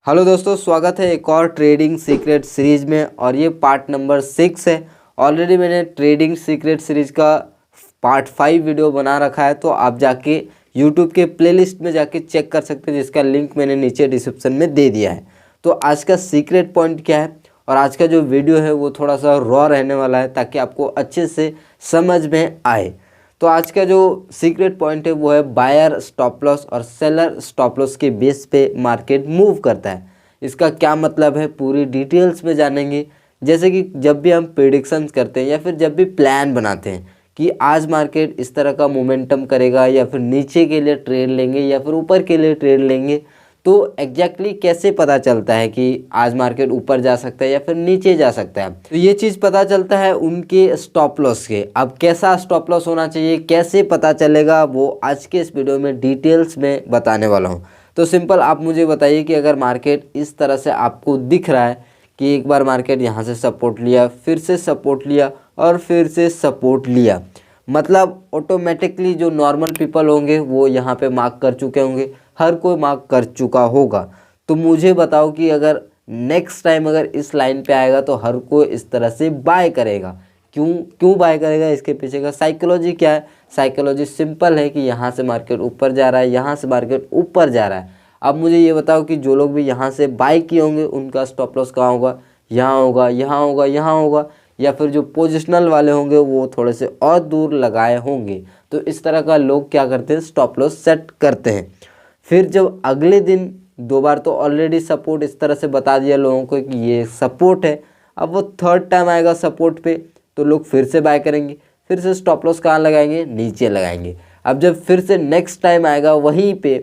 Hello दोस्तों, स्वागत है एक और ट्रेडिंग सीक्रेट सीरीज में। और ये पार्ट नंबर 6 है। ऑलरेडी मैंने ट्रेडिंग सीक्रेट सीरीज का पार्ट 5 वीडियो बना रखा है, तो आप जाके यूट्यूब के प्लेलिस्ट में जाके चेक कर सकते हैं, जिसका लिंक मैंने नीचे डिस्क्रिप्शन में दे दिया है। तो आज का सीक्रेट पॉइंट क्या है और आज का जो वीडियो है वो थोड़ा सा रॉ रहने वाला है, ताकि आपको अच्छे से समझ में आए। तो आज का जो सीक्रेट पॉइंट है वो है बायर स्टॉप लॉस और सेलर स्टॉप लॉस के बेस पे मार्केट मूव करता है। इसका क्या मतलब है पूरी डिटेल्स में जानेंगे। जैसे कि जब भी हम प्रेडिक्शंस करते हैं या फिर जब भी प्लान बनाते हैं कि आज मार्केट इस तरह का मोमेंटम करेगा या फिर नीचे के लिए ट्रेड लेंगे या फिर ऊपर के लिए ट्रेड लेंगे, तो एग्जैक्टली कैसे पता चलता है कि आज मार्केट ऊपर जा सकता है या फिर नीचे जा सकता है। तो ये चीज़ पता चलता है उनके स्टॉप लॉस के। अब कैसा स्टॉप लॉस होना चाहिए, कैसे पता चलेगा, वो आज के इस वीडियो में डिटेल्स में बताने वाला हूँ। तो सिंपल आप मुझे बताइए कि अगर मार्केट इस तरह से आपको दिख रहा है कि एक बार मार्केट यहाँ से सपोर्ट लिया, फिर से सपोर्ट लिया और फिर से सपोर्ट लिया, मतलब ऑटोमेटिकली जो नॉर्मल पीपल होंगे वो यहाँ पे मार्क कर चुके होंगे, हर कोई मार्क कर चुका होगा। तो मुझे बताओ कि अगर नेक्स्ट टाइम अगर इस लाइन पे आएगा तो हर कोई इस तरह से बाय करेगा। क्यों बाय करेगा, इसके पीछे का साइकोलॉजी क्या है? साइकोलॉजी सिंपल है कि यहाँ से मार्केट ऊपर जा रहा है, यहाँ से मार्केट ऊपर जा रहा है। अब मुझे ये बताओ कि जो लोग भी यहाँ से बाय किए होंगे उनका स्टॉप लॉस कहाँ होगा? यहाँ होगा, यहाँ होगा, यहाँ होगा, या फिर जो पोजिशनल वाले होंगे वो थोड़े से और दूर लगाए होंगे। तो इस तरह का लोग क्या करते हैं, स्टॉप लॉस सेट करते हैं। फिर जब अगले दिन दो बार तो ऑलरेडी सपोर्ट इस तरह से बता दिया लोगों को कि ये सपोर्ट है, अब वो थर्ड टाइम आएगा सपोर्ट पे तो लोग फिर से बाय करेंगे, फिर से स्टॉप लॉस कहाँ लगाएंगे? नीचे लगाएंगे। अब जब फिर से नेक्स्ट टाइम आएगा वहीं पे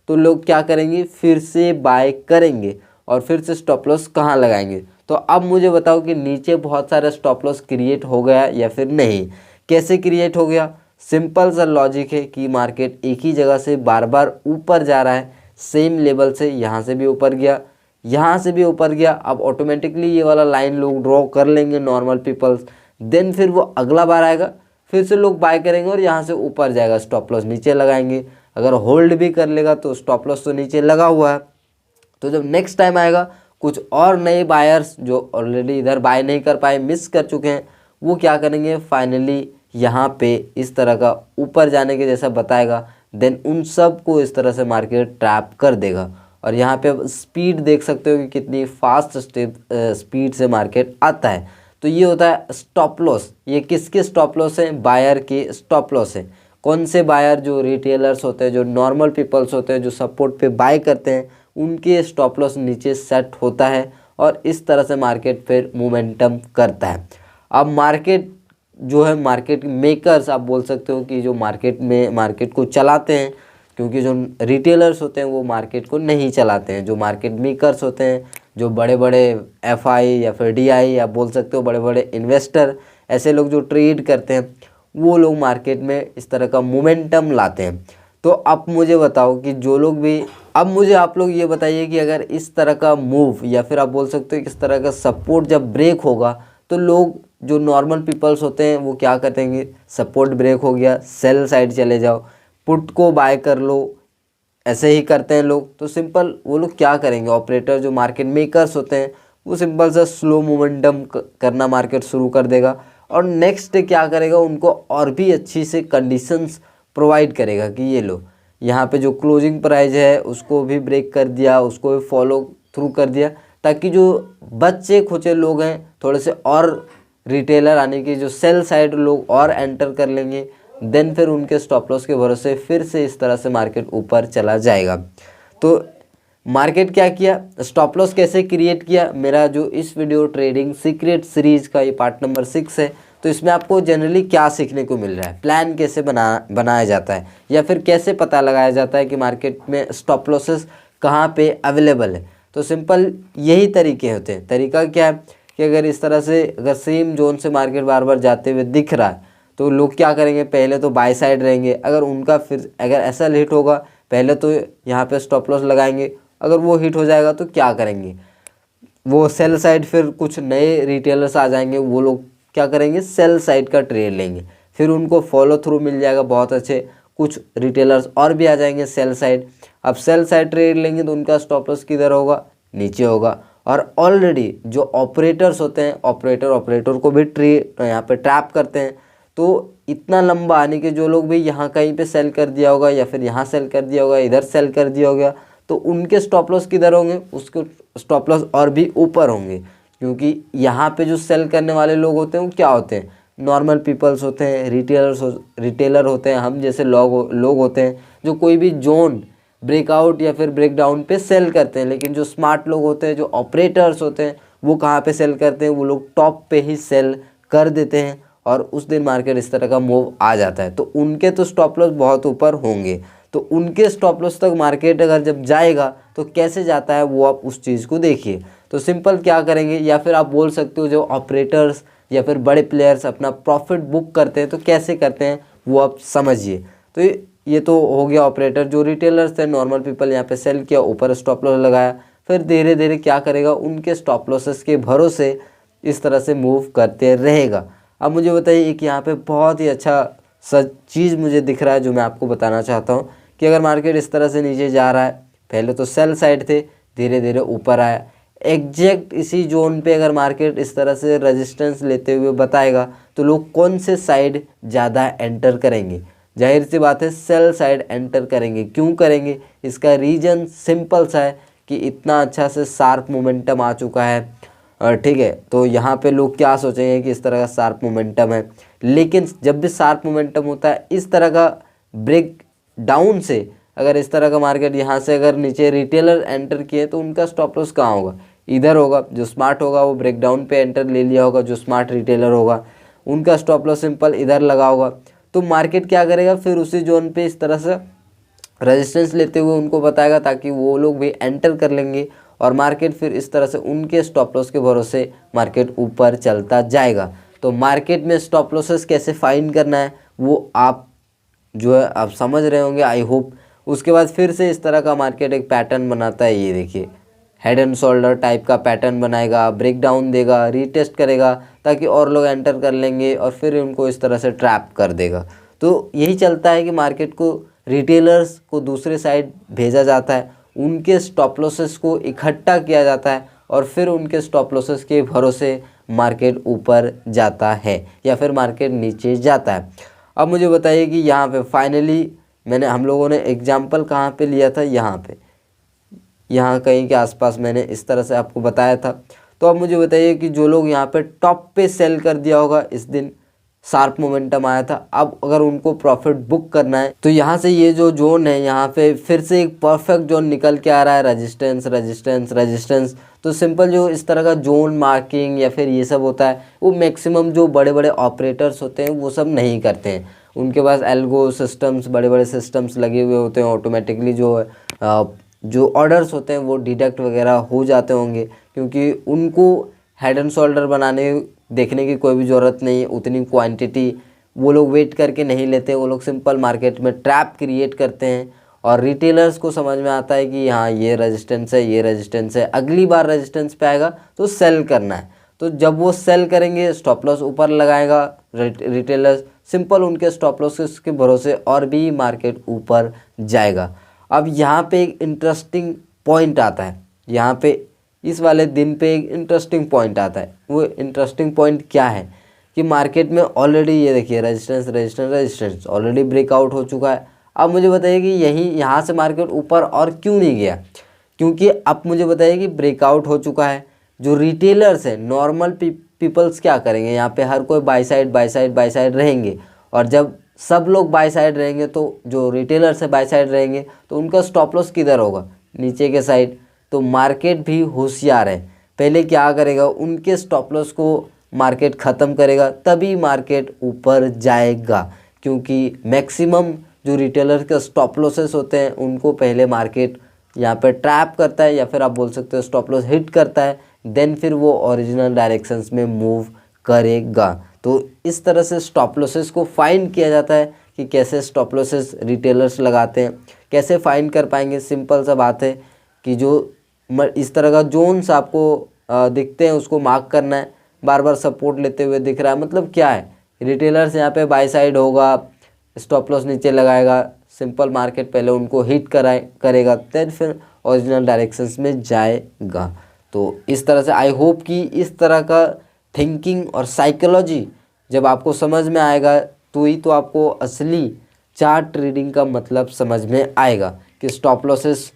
तो लोग क्या करेंगे? फिर से बाय करेंगे और फिर से स्टॉप लॉस कहाँ लगाएंगे? तो अब मुझे बताओ कि नीचे बहुत सारा स्टॉप लॉस क्रिएट हो गया या फिर नहीं। कैसे क्रिएट हो गया? सिंपल सा लॉजिक है कि मार्केट एक ही जगह से बार बार ऊपर जा रहा है, सेम लेवल से। यहाँ से भी ऊपर गया, यहाँ से भी ऊपर गया। अब ऑटोमेटिकली ये वाला लाइन लोग ड्रॉ कर लेंगे नॉर्मल पीपल्स। देन फिर वो अगला बार आएगा, फिर से लोग बाय करेंगे और यहाँ से ऊपर जाएगा, स्टॉप लॉस नीचे लगाएंगे। अगर होल्ड भी कर लेगा तो स्टॉप लॉस तो नीचे लगा हुआ है। तो जब नेक्स्ट टाइम आएगा कुछ और नए बायर्स जो ऑलरेडी इधर बाय नहीं कर पाए, मिस कर चुके हैं, वो क्या करेंगे? फाइनली यहाँ पे इस तरह का ऊपर जाने के जैसा बताएगा। देन उन सब को इस तरह से मार्केट ट्रैप कर देगा। और यहाँ पे अब स्पीड देख सकते हो कि कितनी फास्ट स्पीड से मार्केट आता है। तो ये होता है स्टॉप लॉस। ये किसके स्टॉप लॉस है? बायर के स्टॉप लॉस है। कौन से बायर? जो रिटेलर्स होते हैं, जो नॉर्मल पीपल्स होते हैं, जो सपोर्ट पे बाय करते हैं, उनके स्टॉप लॉस नीचे सेट होता है और इस तरह से मार्केट फिर मोमेंटम करता है। अब मार्केट जो है, मार्केट मेकर्स आप बोल सकते हो कि जो मार्केट को चलाते हैं, क्योंकि जो रिटेलर्स होते हैं वो मार्केट को नहीं चलाते हैं। जो मार्केट मेकर्स होते हैं, जो बड़े बड़े एफआई या फिर डीआई आप बोल सकते हो, बड़े बड़े इन्वेस्टर, ऐसे लोग जो ट्रेड करते हैं, वो लोग मार्केट में इस तरह का मोमेंटम लाते हैं। तो अब मुझे बताओ कि जो लोग भी, अब मुझे आप लोग ये बताइए कि अगर इस तरह का मूव या फिर आप बोल सकते हो कि इस तरह का सपोर्ट जब ब्रेक होगा तो लोग जो नॉर्मल पीपल्स होते हैं वो क्या करेंगे? सपोर्ट ब्रेक हो गया, सेल साइड चले जाओ, पुट को बाय कर लो, ऐसे ही करते हैं लोग। तो सिंपल वो लोग क्या करेंगे? ऑपरेटर जो मार्केट मेकर्स होते हैं वो सिंपल सा स्लो मोमेंटम करना मार्केट शुरू कर देगा और नेक्स्ट डे क्या करेगा? उनको और भी अच्छी से कंडीशंस प्रोवाइड करेगा कि ये लो, यहाँ पे जो क्लोजिंग प्राइस है उसको भी ब्रेक कर दिया, उसको भी फॉलो थ्रू कर दिया, ताकि जो बच्चे खुचे लोग हैं थोड़े से और रिटेलर आने की, जो सेल साइड लोग और एंटर कर लेंगे। देन फिर उनके स्टॉप लॉस के भरोसे फिर से इस तरह से मार्केट ऊपर चला जाएगा। तो मार्केट क्या किया, स्टॉप लॉस कैसे क्रिएट किया? मेरा जो इस वीडियो ट्रेडिंग सीक्रेट सीरीज का ये पार्ट नंबर 6 है, तो इसमें आपको जनरली क्या सीखने को मिल रहा है, प्लान कैसे बनाया जाता है, या फिर कैसे पता लगाया जाता है कि मार्केट में स्टॉप लॉसेस कहाँ पे अवेलेबल है। तो सिंपल यही तरीके होते हैं। तरीका क्या है कि अगर इस तरह से अगर सेम जोन से मार्केट बार बार जाते हुए दिख रहा है तो लोग क्या करेंगे? पहले तो बाय साइड रहेंगे। अगर उनका फिर अगर ऐसा हिट होगा, पहले तो यहाँ पे स्टॉप लॉस लगाएंगे। अगर वो हिट हो जाएगा तो क्या करेंगे? वो सेल साइड, फिर कुछ नए रिटेलर्स आ जाएंगे, वो लोग क्या करेंगे? सेल साइड का ट्रेड लेंगे, फिर उनको फॉलो थ्रू मिल जाएगा बहुत अच्छे। कुछ रिटेलर्स और भी आ जाएंगे सेल साइड। अब सेल साइड ट्रेड लेंगे तो उनका स्टॉप लॉस किधर होगा? नीचे होगा। और ऑलरेडी जो ऑपरेटर्स होते हैं, ऑपरेटर को भी यहाँ पे ट्रैप करते हैं। तो इतना लंबा आने के जो लोग भी यहाँ कहीं पे सेल कर दिया होगा या फिर यहाँ सेल कर दिया होगा, इधर सेल कर दिया होगा, तो उनके स्टॉप लॉस किधर होंगे, उसके स्टॉप लॉस और भी ऊपर होंगे। क्योंकि यहाँ पे जो सेल करने वाले लोग होते हैं वो क्या होते हैं, नॉर्मल पीपल्स होते हैं, रिटेलर होते हैं, हम जैसे लोग होते हैं जो कोई भी जोन ब्रेकआउट या फिर ब्रेकडाउन पे सेल करते हैं। लेकिन जो स्मार्ट लोग होते हैं, जो ऑपरेटर्स होते हैं, वो कहाँ पे सेल करते हैं, वो लोग टॉप पे ही सेल कर देते हैं और उस दिन मार्केट इस तरह का मूव आ जाता है। तो उनके तो स्टॉप लॉस बहुत ऊपर होंगे। तो उनके स्टॉप लॉस तक मार्केट अगर जब जाएगा तो कैसे जाता है वो आप उस चीज़ को देखिए। तो सिंपल क्या करेंगे, या फिर आप बोल सकते हो जो ऑपरेटर्स या फिर बड़े प्लेयर्स अपना प्रॉफिट बुक करते हैं तो कैसे करते हैं वो आप समझिए। तो ये तो हो गया ऑपरेटर। जो रिटेलर्स थे, नॉर्मल पीपल, यहाँ पे सेल किया, ऊपर स्टॉप लॉस लगाया, फिर धीरे धीरे क्या करेगा, उनके स्टॉप लॉसेस के भरोसे इस तरह से मूव करते रहेगा। अब मुझे बताइए कि यहाँ पे बहुत ही अच्छा सच चीज़ मुझे दिख रहा है जो मैं आपको बताना चाहता हूँ कि अगर मार्केट इस तरह से नीचे जा रहा है, पहले तो सेल साइड थे, धीरे धीरे ऊपर आया, एग्जैक्ट इसी जोन पे अगर मार्केट इस तरह से रेजिस्टेंस लेते हुए बताएगा तो लोग कौन से साइड ज़्यादा एंटर करेंगे, जाहिर सी बात है सेल साइड एंटर करेंगे। क्यों करेंगे, इसका रीज़न सिंपल सा है कि इतना अच्छा से शार्प मोमेंटम आ चुका है, ठीक है। तो यहाँ पे लोग क्या सोचेंगे कि इस तरह का शार्प मोमेंटम है। लेकिन जब भी शार्प मोमेंटम होता है, इस तरह का ब्रेक डाउन से अगर इस तरह का मार्केट यहाँ से अगर नीचे रिटेलर एंटर किए तो उनका स्टॉप लॉस कहाँ होगा, इधर होगा। जो स्मार्ट होगा वो ब्रेक डाउन पे एंटर ले लिया होगा, जो स्मार्ट रिटेलर होगा उनका स्टॉप लॉस सिंपल इधर लगा होगा। तो मार्केट क्या करेगा, फिर उसी जोन पे इस तरह से रेजिस्टेंस लेते हुए उनको बताएगा ताकि वो लोग भी एंटर कर लेंगे और मार्केट फिर इस तरह से उनके स्टॉप लॉस के भरोसे मार्केट ऊपर चलता जाएगा। तो मार्केट में स्टॉप लॉसेस कैसे फाइंड करना है वो आप जो है आप समझ रहे होंगे, आई होप। उसके बाद फिर से इस तरह का मार्केट एक पैटर्न बनाता है, ये देखिए हेड एंड शोल्डर टाइप का पैटर्न बनाएगा, ब्रेक डाउन देगा, रीटेस्ट करेगा ताकि और लोग एंटर कर लेंगे और फिर उनको इस तरह से ट्रैप कर देगा। तो यही चलता है कि मार्केट को रिटेलर्स को दूसरे साइड भेजा जाता है, उनके स्टॉप लॉसेस को इकट्ठा किया जाता है और फिर उनके स्टॉप लॉसेस के भरोसे मार्केट ऊपर जाता है या फिर मार्केट नीचे जाता है। अब मुझे बताइए कि यहाँ पे फाइनली हम लोगों ने एग्जाम्पल कहाँ पे लिया था, यहाँ कहीं के आसपास मैंने इस तरह से आपको बताया था। तो अब मुझे बताइए कि जो लोग यहाँ पे टॉप पे सेल कर दिया होगा, इस दिन शार्प मोमेंटम आया था, अब अगर उनको प्रॉफिट बुक करना है तो यहाँ से ये जो जोन है यहाँ पे फिर से एक परफेक्ट जोन निकल के आ रहा है, रेजिस्टेंस रेजिस्टेंस रेजिस्टेंस। तो सिंपल जो इस तरह का जोन मार्किंग या फिर ये सब होता है वो मैक्सिमम जो बड़े बड़े ऑपरेटर्स होते हैं वो सब नहीं करते हैं। उनके पास एल्गो सिस्टम्स, बड़े बड़े सिस्टम्स लगे हुए होते हैं, ऑटोमेटिकली जो ऑर्डर्स होते हैं वो डिडक्ट वगैरह हो जाते होंगे, क्योंकि उनको हेड एंड शोल्डर देखने की कोई भी ज़रूरत नहीं है। उतनी क्वांटिटी वो लोग वेट करके नहीं लेते, वो लोग सिंपल मार्केट में ट्रैप क्रिएट करते हैं और रिटेलर्स को समझ में आता है कि हाँ ये रेजिस्टेंस है, ये रेजिस्टेंस है, अगली बार रेजिस्टेंस पे आएगा तो सेल करना है। तो जब वो सेल करेंगे स्टॉप लॉस ऊपर लगाएगा रिटेलर्स, सिंपल उनके स्टॉप लॉस के भरोसे और भी मार्केट ऊपर जाएगा। अब यहाँ पे एक इंटरेस्टिंग पॉइंट आता है, यहाँ पे इस वाले दिन पे एक इंटरेस्टिंग पॉइंट आता है। वो इंटरेस्टिंग पॉइंट क्या है कि मार्केट में ऑलरेडी ये देखिए resistance resistance resistance already breakout हो चुका है। अब मुझे बताइए कि यहाँ से मार्केट ऊपर और क्यों नहीं गया, क्योंकि अब मुझे बताइए कि ब्रेकआउट हो चुका है। जो रिटेलर्स हैं, नॉर्मल पीपल्स क्या करेंगे, यहाँ पे हर कोई बाय साइड रहेंगे और जब सब लोग बाय साइड रहेंगे तो जो रिटेलर्स है बाय साइड रहेंगे तो उनका स्टॉप लॉस किधर होगा, नीचे के साइड। तो मार्केट भी होशियार है, पहले क्या करेगा, उनके स्टॉप लॉस को मार्केट ख़त्म करेगा तभी मार्केट ऊपर जाएगा, क्योंकि मैक्सिमम जो रिटेलर के स्टॉप लॉसेस होते हैं उनको पहले मार्केट यहाँ पर ट्रैप करता है या फिर आप बोल सकते हो स्टॉप लॉस हिट करता है, देन फिर वो ओरिजिनल डायरेक्शंस में मूव करेगा। तो इस तरह से स्टॉप लॉसेस को फाइंड किया जाता है कि कैसे स्टॉप लॉसेस रिटेलर्स लगाते हैं, कैसे फाइंड कर पाएंगे। सिंपल सा बात है कि जो इस तरह का जोन्स आपको दिखते हैं उसको मार्क करना है, बार बार सपोर्ट लेते हुए दिख रहा है, मतलब क्या है, रिटेलर्स यहाँ पे बाय साइड होगा, स्टॉप लॉस नीचे लगाएगा, सिंपल मार्केट पहले उनको हिट करेगा, देन फिर ओरिजिनल डायरेक्शंस में जाएगा। तो इस तरह से आई होप कि इस तरह का थिंकिंग और साइकोलॉजी जब आपको समझ में आएगा तो ही तो आपको असली चार्ट ट्रेडिंग का मतलब समझ में आएगा कि स्टॉप लॉसेस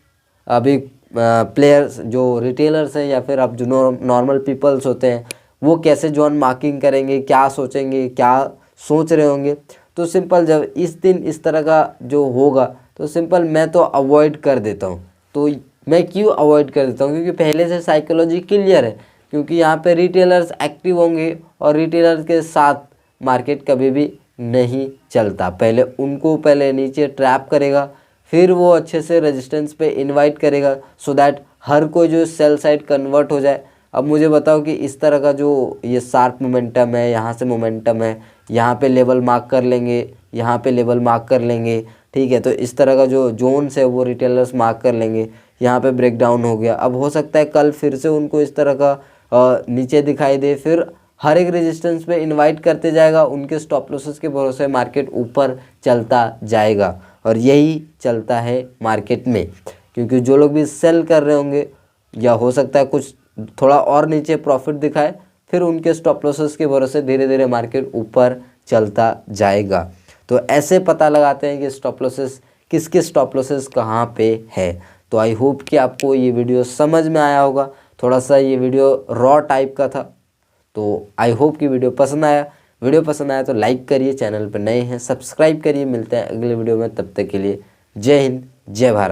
अभी प्लेयर्स जो रिटेलर्स हैं या फिर आप जो नॉर्मल पीपल्स होते हैं वो कैसे जॉन मार्किंग करेंगे, क्या सोचेंगे, क्या सोच रहे होंगे। तो सिंपल जब इस दिन इस तरह का जो होगा तो सिंपल मैं तो अवॉइड कर देता हूँ। तो मैं क्यों अवॉइड कर देता हूँ? क्योंकि पहले से साइकोलॉजी क्लियर है, क्योंकि यहाँ पे रिटेलर्स एक्टिव होंगे और रिटेलर्स के साथ मार्केट कभी भी नहीं चलता। पहले उनको पहले नीचे ट्रैप करेगा, फिर वो अच्छे से रेजिस्टेंस पे इनवाइट करेगा सो दैट हर कोई जो सेल साइड कन्वर्ट हो जाए। अब मुझे बताओ कि इस तरह का जो ये शार्प मोमेंटम है, यहाँ से मोमेंटम है, यहाँ पे लेवल मार्क कर लेंगे, यहाँ पे लेवल मार्क कर लेंगे, ठीक है। तो इस तरह का जो जोन्स है वो रिटेलर्स मार्क कर लेंगे, यहाँ पे ब्रेक डाउन हो गया। अब हो सकता है कल फिर से उनको इस तरह का नीचे दिखाई दे, फिर हर एक रेजिस्टेंस पे इनवाइट करते जाएगा, उनके स्टॉप लॉसेस के भरोसे मार्केट ऊपर चलता जाएगा। और यही चलता है मार्केट में, क्योंकि जो लोग भी सेल कर रहे होंगे या हो सकता है कुछ थोड़ा और नीचे प्रॉफिट दिखाए, फिर उनके स्टॉप लॉसेस के भरोसे धीरे धीरे मार्केट ऊपर चलता जाएगा। तो ऐसे पता लगाते हैं कि स्टॉप लॉसेस किसके स्टॉप लॉसेस कहाँ पे है। तो आई होप कि आपको ये वीडियो समझ में आया होगा। थोड़ा सा ये वीडियो रॉ टाइप का था, तो आई होप कि वीडियो पसंद आया। वीडियो पसंद आया तो लाइक करिए, चैनल पर नए हैं सब्सक्राइब करिए। मिलते हैं अगले वीडियो में, तब तक के लिए जय हिंद जय भारत।